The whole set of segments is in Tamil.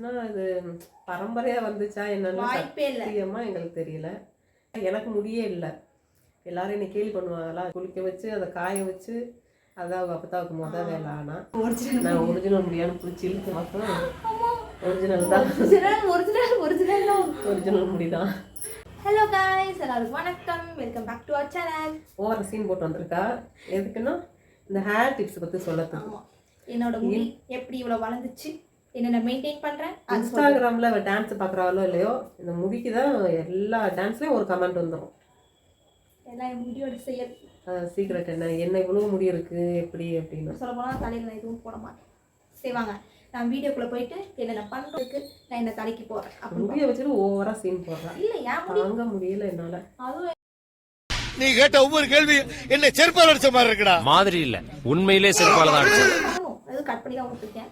வந்துச்சுன்னா அது பரம்பரையா வந்துச்சா என்னன்னு சத்தியமா எங்களுக்கு தெரியல. எனக்கு முடியே இல்லை. எல்லாரும் என்னை கேள்வி பண்ணுவாங்களா, குளிக்க வச்சு அதை காய வச்சு அதான் அவங்க அப்பத்தாவுக்கு முதல் வேலை. ஆனால் நான் ஒரிஜினல் முடியான்னு பிடிச்சி இழுத்து பார்த்தோம். ஒரிஜினல் தான், ஒரிஜினல் முடிதான். ஹலோ गाइस, எல்லாருக்கும் வணக்கம். Welcome back to our channel. Over scene போட்டு வந்திருக்கா. எதுக்குன்னா இந்த ஹேர் டிப்ஸ் பற்றி சொல்லத்துக்கு. என்னோட முடி எப்படி இவ்வளோ வளர்ந்துச்சு, என்னென்ன மெயின்டைன் பண்ணுறேன். இன்ஸ்டாகிராமில் டான்ஸ் பார்க்குறாளோ இல்லையோ, இந்த முடிக்கு தான் எல்லா டான்ஸ்லேயும் ஒரு கமெண்ட் வந்துடும். எல்லாம் என் முடியோட செயல் சீக்ரெட் என்ன இவ்வளோ முடி இருக்குது எப்படி அப்படின்னு சொல்ல போனால் தலையில் நான் எதுவும் போட மாட்டேன். செய்வாங்க. நான் வீடியோக்குள்ளே போயிட்டு என்னென்ன பண்ணுறதுக்கு நான் என்ன தலைக்கு போகிறேன் அப்படி முடிய வச்சுட்டு ஓவராக சீன் போடுறேன். இல்லை, ஏன் வாங்க முடியல என்னால். அதுவும் நீ கேட்ட ஒவ்வொரு கேள்வி என்ன செருப்பால் அடிச்ச மாதிரி இருக்குடா. மாதிரி இல்ல, உண்மையிலே செருப்பால தான் அடிச்சேன். அது கட் பண்ணி தான் கொடுத்துருக்கேன்.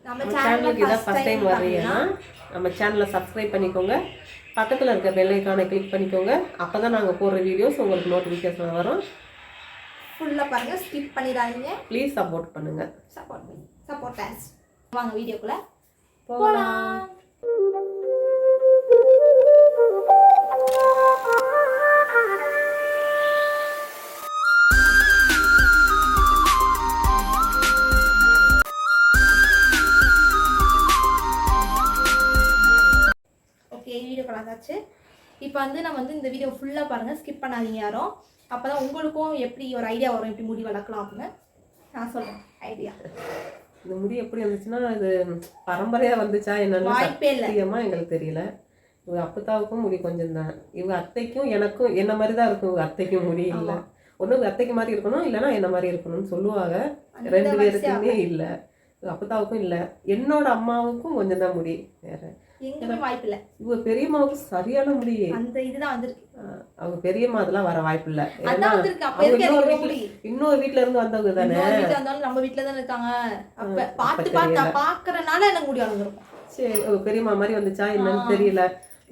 நம்ம சேனலுக்கு இதான் ஃபர்ஸ்ட் டைம் வர்றீங்கன்னா நம்ம சேனலை சப்ஸ்கிரைப் பண்ணிக்கோங்க. பக்கத்தில் இருக்க பெல் ஐக்கானை கிளிக் பண்ணிக்கோங்க. அப்போ தான் நாங்கள் போடுற வீடியோஸ் உங்களுக்கு நோட்டிஃபிகேஷன் வரும். ஃபுல்லாக பாருங்கள், ஸ்கிப் பண்ணிடாதீங்க. ப்ளீஸ் சப்போர்ட் பண்ணுங்கள். சப்போர்ட். வாங்க வீடியோக்குள்ளே போகலாம். வீடியோக்குள்ள ஆச்சு. இப்போ வந்து நம்ம வந்து இந்த வீடியோ ஃபுல்லாக பாருங்கள், ஸ்கிப் பண்ணாதீங்க யாரும். அப்போ தான் உங்களுக்கும் எப்படி ஒரு ஐடியா வரும், எப்படி முடி வளர்க்கலாம் அப்படின்னு நான் சொல்கிறேன். ஐடியா இந்த முடி எப்படி வந்துச்சுன்னா அது பரம்பரையாக வந்துச்சா என்னன்னு சத்தியமா எங்களுக்கு தெரியல. இவங்க அப்பத்தாவுக்கும் முடி கொஞ்சம் தான். இவங்க அத்தைக்கும் எனக்கும் என்ன மாதிரி தான் இருக்கும். இவங்க அத்தைக்கும் முடி இல்லை. ஒன்று இவங்க அத்தைக்கு மாதிரி இருக்கணும், இல்லைன்னா என்ன மாதிரி இருக்கணும்னு சொல்லுவாங்க. ரெண்டு பேருக்குமே இல்லை. அப்பத்தாவுக்கும் இல்லை. என்னோட அம்மாவுக்கும் கொஞ்சம் தான் முடி. வேற எங்கேயுமே வாய்ப்பு இல்லை. இவங்க பெரியம்மாவுக்கு சரியான முடி. அந்த இதுதான் வந்திருக்கு. அவங்க பெரியம்மா அதெல்லாம் வர வாய்ப்பு இல்லை. இன்னொரு வீட்டுல இருந்து வந்தவங்க தானே. நம்ம வீட்டுல தானே இருக்காங்க. அப்ப பார்த்து பாக்குறதுனால எனக்கு முடி வளர்ந்துரும். சரி, பெரியம்மா மாதிரி வந்துச்சா என்னன்னு தெரியல.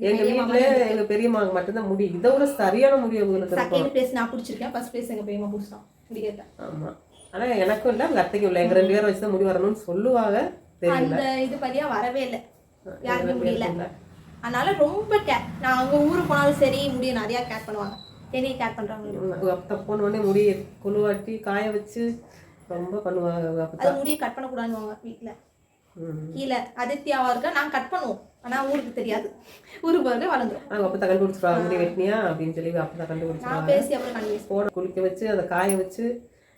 எங்க வீட்டுல எங்க பெரியம்மாவுக்கு மட்டும்தான் முடி. இதை விட சரியான முடி உங்களுக்கு. செகண்ட் பிளேஸ் நான் பிடிச்சிருக்கேன், ஃபர்ஸ்ட் பிளேஸ் எங்க பெரியம்மா பிடிச்சான் முடி கேட்டேன். ஆமா, ஆனா எனக்கும் இல்லை எங்க அத்தைக்கும் இல்லை. எங்க 2 பேரும் வச்சுதான் முடி வரணும்னு சொல்லுவாங்க. அந்த இது படியா வரவே இல்லை, யாருமே முடியல. அதனால ரொம்ப கேர். நான் அங்கே ஊருக்கு போனாலும் சரி முடிய நிறையா கேர் பண்ணுவாங்க. என்னைய கேர் பண்ணுறாங்க. அப்போ போனோடனே முடியை குழுவாட்டி காய வச்சு ரொம்ப பண்ணுவாங்க. அது முடியை கட் பண்ணக்கூடாதுவாங்க வீட்டில். கீழே அதித்தியாவா இருக்கா, நாங்கள் கட் பண்ணுவோம். ஆனால் ஊருக்கு தெரியாது. ஊருக்கு போகிறது வளர்ந்துடும். நாங்கள் அப்போ தான் கண்டுபிடிச்சிருவாங்க முடி வெட்டினியா அப்படின்னு சொல்லி. அப்போ தான் கண்டுபிடிச்சிருவாங்க. நான் பேசி அப்புறம் கண்டுபிடிச்சி போட குளிக்க வச்சு அதை காய வச்சு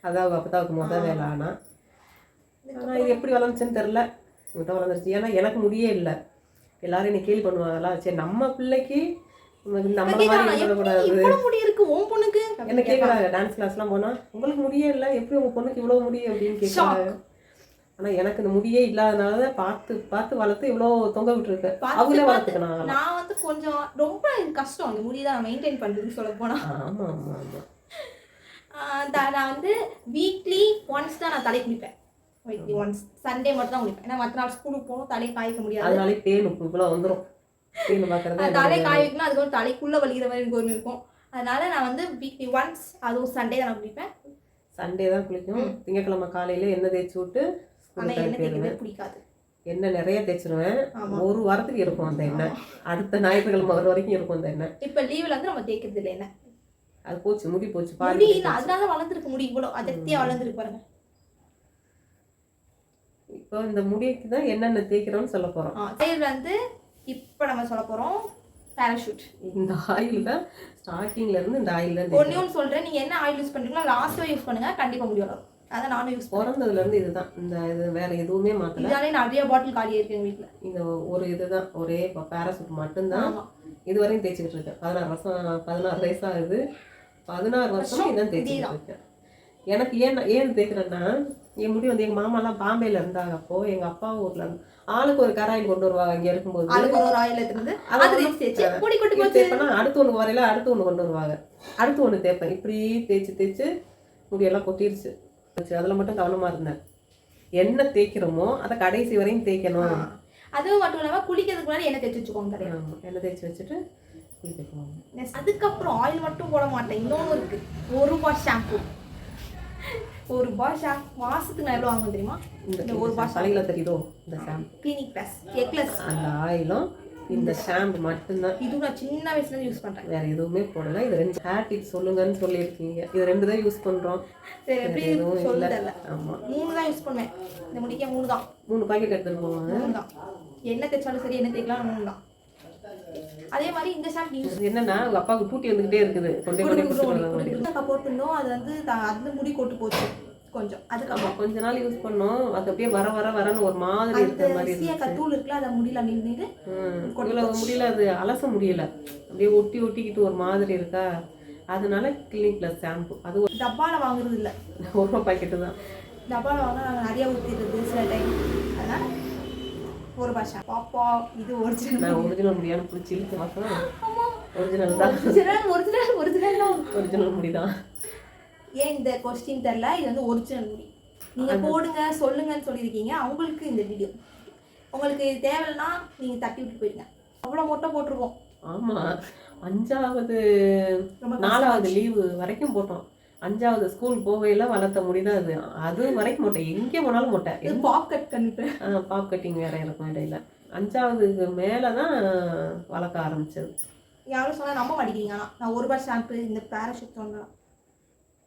அதான் அவங்க அப்போ தான் முதல் வேலை. ஆனால் இது எப்படி வளர்ந்துச்சுன்னு தெரில. இவங்கிட்ட வளர்ந்துருச்சு. ஏன்னா எனக்கு முடியே இல்லை. எல்லாரும் என்னை கேள்வி பண்ணுவாங்களா, சரி நம்ம பிள்ளைக்கு நம்ம மாதிரி சொல்லக்கூடாது. என்ன கேட்குறாங்க, டான்ஸ் கிளாஸ்லாம் போனால் உங்களுக்கு முடியே இல்லை, எப்படி உங்கள் பொண்ணுக்கு இவ்வளோ முடியும் அப்படின்னு கேட்குறாங்க. ஆனால் எனக்கு இந்த முடியே இல்லாதனால தான் பார்த்து பார்த்து வளர்த்து இவ்வளோ தொங்க விட்டுருக்கு. அவங்களே வளர்த்துக்கணும். நான் வந்து கொஞ்சம் ரொம்ப கஷ்டம் அந்த முடியை தான் மெயின்டைன் பண்ணுறதுன்னு சொல்ல போனால். ஆமாம் ஆமாம் ஆமாம். நான் வந்து வீக்லி ஒன்ஸ் தான் நான் தலை குளிப்பேன். ஒன்ஸ் சண்டே மட்டும் தான் குளிப்பேன். ஏன்னா மற்ற நாள் ஸ்கூலுக்கு போகணும், தலையை காய்க்க முடியாது. அதனாலே பேன் இப்பெல்லாம் வந்துடும். தலையை காய வைக்கணும், அதுக்கு தலைக்குள்ளே வலிக்கிற மாதிரி எனக்கு ஒன்று இருக்கும். அதனால நான் வந்து வீக்லி ஒன்ஸ், அதுவும் சண்டே தான் நான் குளிப்பேன். சண்டே தான் குளிக்கும். திங்கக்கிழமை காலையில் எண்ணெய் தேய்ச்சி விட்டு. ஆனால் எண்ணெய் தேய்க்கவே பிடிக்காது. எண்ணெய் நிறைய தேய்ச்சிருவேன். ஒரு வாரத்துக்கு இருக்கும் அந்த எண்ணெய். அடுத்த ஞாயிற்றுக்கிழமை வர வரைக்கும் இருக்கும் அந்த எண்ணெய். இப்போ லீவில் வந்து நம்ம தேய்க்கிறது இல்லை எண்ணெய். அது போச்சு, முடி போச்சு. முடி இல்லை, அதனால வளர்ந்துருக்கு முடி இவ்வளோ அதிர்த்தியாக வளர்ந்துருக்கு பாருங்க. இப்போ இந்த முடிக்கு தான் என்னென்ன தேய்க்கிறோம்னு சொல்ல போகிறோம். ஆயில் வந்து இப்போ நம்ம சொல்ல போகிறோம் பேராஷூட். இந்த ஆயில் தான் ஸ்டார்டிங்ல இருந்து இந்த ஆயில் தான். ஒன்று சொல்கிறேன், நீங்கள் என்ன ஆயில் யூஸ் பண்ணுறீங்களோ லாஸ்ட்டாக யூஸ் பண்ணுங்கள், கண்டிப்பாக முடி வளரும். அதான் நானும் யூஸ் பிறந்ததுலேருந்து இதுதான். இந்த இது வேற எதுவுமே மாற்றல. இதனாலே நிறைய பாட்டில் காலியாக இருக்கு எங்கள் வீட்டில். இந்த ஒரு இதுதான், ஒரே பேராஷூட் மட்டும்தான் இதுவரையும் தேய்ச்சிக்கிட்டு இருக்கேன். 16 வயசு ஆகுது. 16 வருஷம் இதான் தேய்ச்சிக்கிட்டு இருக்கேன். எனக்கு ஏன் தேய்க்கிறேன்னா, என் முடி வந்து எங்கள் மாமாலாம் பாம்பேல இருந்தாங்க. அப்போ எங்கள் அப்பா ஊர்ல ஆளுக்கு ஒரு கராயில் கொண்டு வருவாங்க. இங்கே இருக்கும்போது தேய்ப்பேன்னா அடுத்து ஒன்று வரையில அடுத்து ஒன்று கொண்டு வருவாங்க. அடுத்து ஒன்று தேய்ப்பேன். இப்படி தேய்ச்சி தேய்ச்சி முடியெல்லாம் கொட்டிருச்சு. அதில் மட்டும் கவனமாக இருந்தேன். என்ன தேய்க்கிறோமோ அதை கடைசி வரையும் தேய்க்கணும். அதுவும் மட்டும் இல்லாமல் குளிக்கிறதுக்கு முன்னாடி எண்ணெய் தேய்ச்சி வச்சுக்கோங்க. எண்ணெய் தேய்ச்சி வச்சுட்டு குளிக்க. அதுக்கப்புறம் ஆயில் மட்டும் போட மாட்டேன். இன்னொன்று இருக்கு, 1 ரூபாய் ஷாம்பு. 1 ஷாம்பு மாசத்துக்கு நான் எவ்வளோ வாங்குவேன் தெரியுமா? இந்த 1 ரூபாய் தலையில தெரியுதோ இந்த ஷாம்பு, கிளினிக் ப்ளஸ் எக்லெஸ் அந்த ஆயிலும் இந்த ஷாம்பு மட்டும்தான். இது நான் சின்ன வயசுல இருந்து யூஸ் பண்றேன். வேற எதுவுமே போடல. இது 2 ஹேர் டிப்ஸ் சொல்லுங்கன்னு சொல்லியிருக்கீங்க. இது 2 தான் யூஸ் பண்றோம். சரி எப்படி சொல்லுதல்ல. ஆமா 3 தான் யூஸ் பண்ணுவேன். இந்த முடிக்க 3 தான். 3 பாக்கெட் எடுத்துட்டு போவாங்க. 3 தான். என்ன தேய்ச்சாலும் சரி என்ன தேய்க்கலாம் 3 தான். அதே மாதிரி இந்த ஷாம்பு யூஸ் என்னன்னா உங்க அப்பாவுக்கு டூட்டி வந்துகிட்டே இருக்குது. கொண்டே போட்டுருந்தோம். அது வந்து அந்த muடி கொட்டு போச்சு கொஞ்சம். அதுக்கப்புறம் கொஞ்ச நாள் யூஸ் பண்ணோம். அது அப்படியே வரன்னு ஒரு மாதிரி இருக்கிற மாதிரி இருந்துச்சு. தூள் இருக்குல்ல அதை முடியல நின்று இவ்வளவு முடியல, அது அலச முடியல, அப்படியே ஒட்டிக்கிட்டு ஒரு மாதிரி இருக்கா. அதனால கிளினிக் ப்ளஸ் ஷாம்பு அது ஒரு டப்பால வாங்குறது இல்லை, 1 ரூபாய் பாக்கெட்டு தான். டப்பால வாங்கினா நாங்கள் நிறைய ஊற்றிடுறது சில டைம். அதனால 1 ரூபாய் ஷாம்பு. பாப்பா இது ஒரிஜினல். நான் ஒரிஜினல் முடியான்னு பிடிச்சி இழுத்து பார்த்தா ஒரிஜினல் தான். ஒரிஜினல் முடி தான். ஏன் இந்த கொஸ்டின் தெரியல. இது வந்து ஒரிஜினல் முடி. நீங்க போடுங்க சொல்லுங்கன்னு சொல்லியிருக்கீங்க. அவங்களுக்கு இந்த வீடியோ உங்களுக்கு தேவைன்னா நீங்க தட்டி விட்டு போயிருங்க. அவ்வளோ மொட்டை போட்டிருக்கோம். ஆமா 5வது 4வது லீவு வரைக்கும் போட்டோம். 5வது ஸ்கூல் போகையில வளர்த்த முடிதான் அது. அது வரைக்கும் மொட்டை, எங்கே போனாலும் மொட்டை. பாப் கட் பண்ணிட்டேன். பாப் கட்டிங் வேற இருக்கும் இடையில. 5வதுக்கு மேலதான் வளர்க்க ஆரம்பிச்சது. யாரும் சொன்னா நம்ப மாட்டேங்கிறீங்க. ஆனால் நான் 1 ரூபாய் ஷாம்பு இந்த பேராஷூட் சொன்னேன்.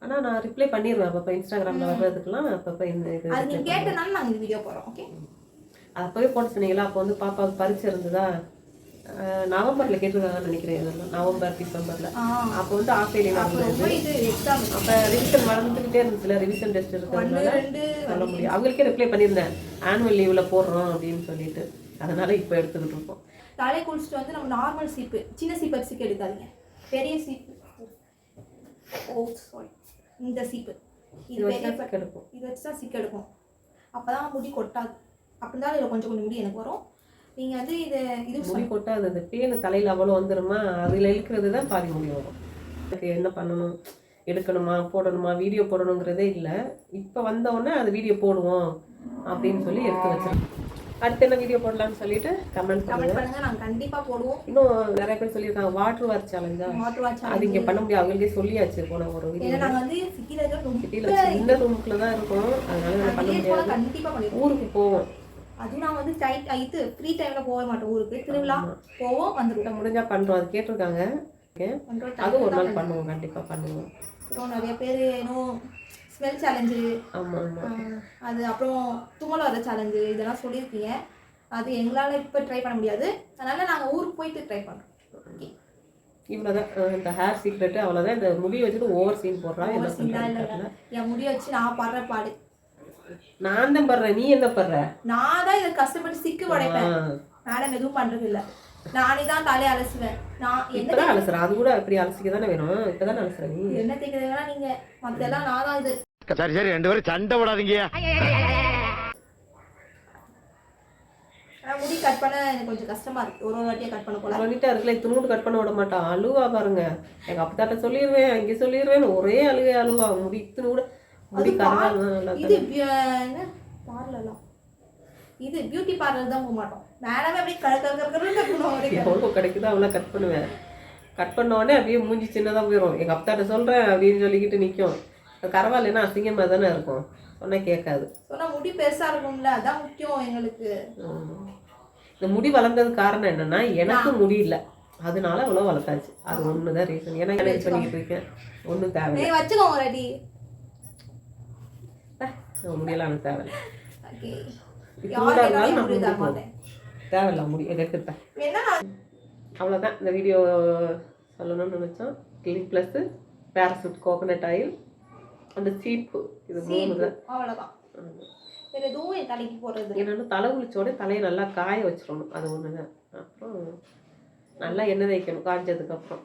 ஆனால் நான் ரிப்ளை பண்ணிடுவேன் அப்பப்போ இன்ஸ்டாகிராமில் வர்றதுக்கெல்லாம். அப்பப்போ இந்த இது அது நீங்கள் கேட்டனால நாங்கள் இந்த வீடியோ போடுறோம். ஓகே அப்போவே போட சொன்னீங்களா? அப்போ வந்து பாப்பாவுக்கு பரிச்சை இருந்ததா? நவம்பரில் கேட்டிருக்காங்கன்னு நினைக்கிறேன். இதெல்லாம் நவம்பர் டிசம்பரில். அப்போ வந்து ஆஃப் இயர்லி அப்போ ரிவிஷன் வளர்ந்துக்கிட்டே இருந்துச்சுல, ரிவிஷன் டெஸ்ட் இருக்கிறதுனால சொல்ல முடியும். அவங்களுக்கே ரிப்ளை பண்ணியிருந்தேன் ஆனுவல் லீவில் போடுறோம் அப்படின்னு சொல்லிட்டு. அதனால இப்போ எடுத்துக்கிட்டு இருக்கோம். தலை குளிச்சுட்டு வந்து நம்ம நார்மல் சீப்பு, சின்ன சீப்பு வச்சுக்க எடுக்காதீங்க. பெரிய சீப்பு, சாரி இந்த சீப்பு இது பெரிய பட்டு எடுக்கும். இது வச்சு தான் சீக்கு எடுக்கும். அப்போ தான் முடி கொட்டாது. அப்படி தான் இதில் கொஞ்சம் முடி எனக்கு வரும். நீங்கள் வந்து இது முடி கொட்டாது. அந்த பேனு தலையில் அவ்வளோ வந்துடுமா, அதில் இழுக்கிறது தான் பாதி முடி வரும். எனக்கு என்ன பண்ணணும், எடுக்கணுமா போடணுமா வீடியோ போடணுங்கிறதே இல்லை. இப்போ வந்தோடனே அது வீடியோ போடுவோம் அப்படின்னு சொல்லி எடுத்து வச்சேன். அடுத்து என்ன வீடியோ போடலாம்னு சொல்லிட்டு கமெண்ட் பண்ணுங்க. நாங்கள் கண்டிப்பாக போடுவோம். இன்னும் நிறைய பேர் சொல்லியிருக்காங்க வாட்டர் வார் சேலஞ்சா. அது இங்கே பண்ண முடியாது, அவங்களுக்கே சொல்லியாச்சு போன ஒரு வீடியோ. நாங்கள் வந்து சிட்டியில் சின்ன ரூமுக்குள்ள தான் இருக்கோம். அதனால பண்ண முடியாது. கண்டிப்பாக பண்ணுவோம். ஊருக்கு போவோம். அதுவும் நான் வந்து இது ஃப்ரீ டைமில் போக மாட்டோம். ஊருக்கு திருவிழா போவோம் வந்துடுவோம். முடிஞ்சா பண்ணுறோம். அது கேட்டிருக்காங்க. அதுவும் ஒரு நாள் பண்ணுவோம், கண்டிப்பாக பண்ணுவோம். அப்புறம் நிறைய பேர் இன்னும் ஸ்மெல் சேலஞ்சு, அது அப்புறம் தும்மல் வர சேலஞ்சு இதெல்லாம் சொல்லியிருக்கீங்க. அது எங்களால் இப்போ ட்ரை பண்ண முடியாது. அதனால் நாங்கள் ஊருக்கு போயிட்டு ட்ரை பண்ணுறோம். ஓகே இவ்வளோதான் இந்த ஹேர் சீக்ரெட்டு. அவ்வளோதான். இந்த முடியை வச்சுட்டு ஓவர் சீன் போடுறான். என் முடியை வச்சு நான் படுற பாடு. நான் தான் படுறேன், நீ என்ன படுற? நான் தான் இதை கஷ்டப்பட்டு சிக்கு உடைப்பேன். மேடம் எதுவும் பண்ணுறது இல்லை. நானே தான் தலையை அலசுவேன். நான் என்ன அலசுறேன்? அது கூட அப்படி அலசிக்க தானே வேணும். இப்போதானே அலசுறேன். நீ என்ன தேய்க்கிறதுனா நீங்கள் மற்றெல்லாம் நான் தான். இது சரி 2 பேரும் சண்டை போடாதீங்க. முடி கட் பண்ண எனக்கு கொஞ்சம் கஷ்டமா இருக்கு. ஒரு வாட்டியா கட் பண்ண போல பண்ணிட்டா இருக்குல்ல. துணுண்டு கட் பண்ண விட மாட்டான். அழுவா பாருங்க. எங்க அப்பத்தாட்ட சொல்லிடுவேன், இங்கே சொல்லிடுவேன், ஒரே அழுவா. முடி இத்தனை கூட முடி கரெக்டாக. இது பார்லர்லாம் இது பியூட்டி பார்லர் தான் போக மாட்டோம். மேடமே அப்படியே எவ்வளோ கிடைக்குதோ அவ்வளோ கட் பண்ணுவேன். கட் பண்ண உடனே அப்படியே மூஞ்சி சின்னதாக போயிடும். எங்கள் அப்பத்தாட்ட சொல்கிறேன் அப்படின்னு சொல்லிக்கிட்டு நிற்கும். கரவாயில்லைன்னா அசிங்கமாக தானே இருக்கும். சொன்னால் கேட்காது. சொன்னால் முடி பெருசாக இருக்கும்ல, அதான் முக்கியம் எங்களுக்கு. இந்த முடி வளர்ந்தது காரணம் என்னன்னா, எனக்கு முடி இல்லை, அதனால அவ்வளோ வளர்த்தாச்சு. அது ஒன்று தான் ரீசன். ஏன்னா எனக்கு பண்ணிக்கிட்டு இருக்கேன். ஒன்றும் தேவை வச்சுக்கோங்க ரெடி. முடியெல்லாம் எனக்கு தேவை தேவையில்ல. முடி எடுத்துப்பேன். அவ்வளோதான் இந்த வீடியோ சொல்லணும்னு நினச்சோம். Clinic plus parachute coconut oil அந்த சீப்பு இது 3 தான். அவ்வளோதான். வேறு எதுவும் என் தலைக்கு போடுறது என்னென்னா தலை குளிச்சோட தலையை நல்லா காய வச்சிடணும். அது ஒன்று தான். அப்புறம் நல்லா எண்ணெய் தேய்க்கணும். காஞ்சதுக்கப்புறம்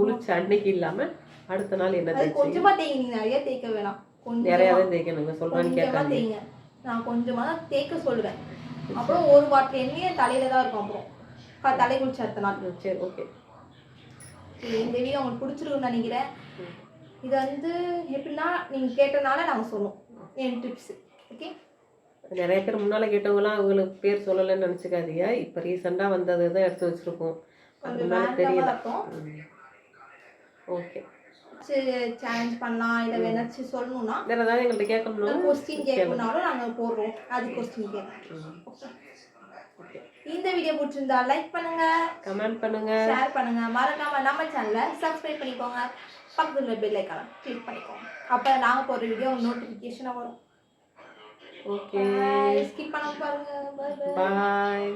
குளிச்ச அன்னைக்கு இல்லாமல் அடுத்த நாள் எண்ணெய் தேய்ச்சி கொஞ்சமாக தேய்ங்க. நிறைய தேய்க்க வேணாம், கொஞ்சம் நிறையா தான் தேய்க்கணும். சொல்கிறேன்னு கேட்காதீங்க. தேய்ங்க. நான் கொஞ்சமாக தான் தேய்க்க சொல்லுவேன். அப்புறம் 1 வாட்டர் எண்ணெயே தலையில தான் இருக்கும். அப்புறம் தலை குளிச்ச அடுத்த நாள். சரி ஓகே. இந்த வீடியோ உங்களுக்கு பிடிச்சிருக்குன்னு நினைக்கிறேன். இது வந்து எப்படின்னா நீங்கள் கேட்டனால நாங்கள் சொல்லுவோம் என் டிப்ஸ். ஓகே. நிறைய பேர் முன்னால் கேட்டவங்களாம் அவங்களுக்கு பேர் சொல்லலைன்னு நினச்சிக்காதீங்க. இப்போ ரீசெண்டாக வந்தது தான் எடுத்து வச்சுருக்கோம். அதனால தெரியல. இருக்கும். ஓகே. ஏதாச்சும் சேலஞ்ச் பண்ணலாம் இல்லை ஏதாச்சும் சொல்லணும்னா வேற ஏதாவது எங்கள்கிட்ட கேட்கணும் கொஸ்டின் கேட்கணும்னாலும் நாங்கள் போடுறோம். அது கொஸ்டின் கேட்கலாம். ஓகே. இந்த வீடியோ பிடிச்சிருந்தா லைக் பண்ணுங்க, கமெண்ட் பண்ணுங்க, ஷேர் பண்ணுங்க, மறக்காம நம்ம சேனலை சப்ஸ்கிரைப் பண்ணிக்கோங்க, பக்கத்துல பெல் ஐக்கான கிளிக் பண்ணிக்கோங்க. அப்போ நாங்கள் போடுற வீடியோ நோட்டிஃபிகேஷனாக வரும். ஓகே ஸ்கிப் பண்ண பாருங்க. Bye bye. பாய்.